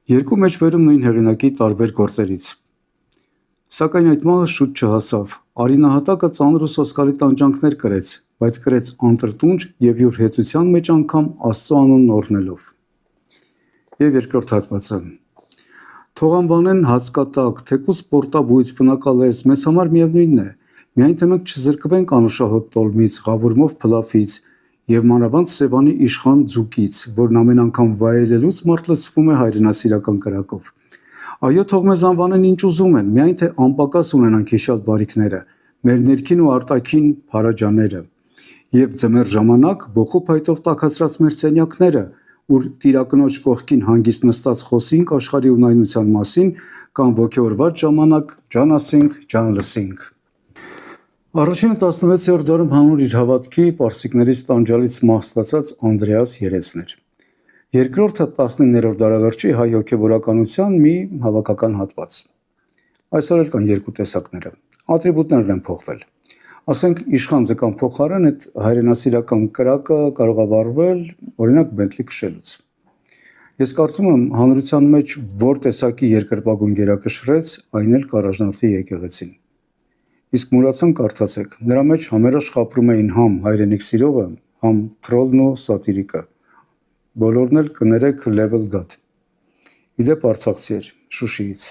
Երկու մեջբերում նույն հեղինակի տարբեր գործերից։ Սակայն այդ մահը շուտ չհասավ։ Արինահատակը ծանր ու սոսկալի տանջանքներ կրեց, բայց կրեց անտրտունջ և յուր հեծության մեջ անգամ Աստծո անունն օրհնելով։ Եվ երկրորդ հատվածը. Թող անվանեն հացկատակ, թեկուզ պորտաբույծ, բնակալես, մեզ համար միևնույնն է, միայն թե մենք չզրկվենք անուշահոտ տոլմից, ղավուրմով փլավից և մանավանդ Սևանի իշխան ձուկից, որն ամեն անգամ վայելելուց մարդ լցվում է հայրենասիրական կրակով։ Այո, թող մեզ անվանեն ինչ ուզում են, միայն թե անպակաս ունենանք հիշյալ բարիքները, մեր ներքին ու արտաքին փարաջաները, և ձմեռ ժամանակ բոխու փայտով տաքացրած մեր սենյակները, ուր տիրակնոջ կողքին հանգիստ նստած խոսենք աշխարհի ունայնության մասին, կամ ոգևորված ժամանակ ջան ասենք, ջան լսենք։ Առաջինը 16-րդ դարում հանուն իր հավատքի պարսիկներից տանջալից մահ ստացած Անդրեաս Երեցն էր։ Երկրորդը 19-րդ դարավերջի հայ հոգևորականության մի հավաքական հատված։ Այսօր էլ կան երկու տեսակները։ Ատրիբուտներն են փոխվել։ Ասենք իշխան ձկան փոխարեն այդ հայրենասիրական կրակը կարող է վառվել, օրինակ Բենթլի քշելուց։ Ես կարծում եմ, հանրության մեջ որ տեսակի երկրպագուն գերակը շրեց, այն էլ կառաջնորդի եկեղեցին։ Իսկ մուրացան կարդացեք, նրա մեջ համերաշխ ապրում էին համ հայրենիք սիրողը, համ թրոլն ու սատիրիկը։ Բոլորն էլ կներեք Level God։ Իդեպ արցախցի էր, Շուշիից։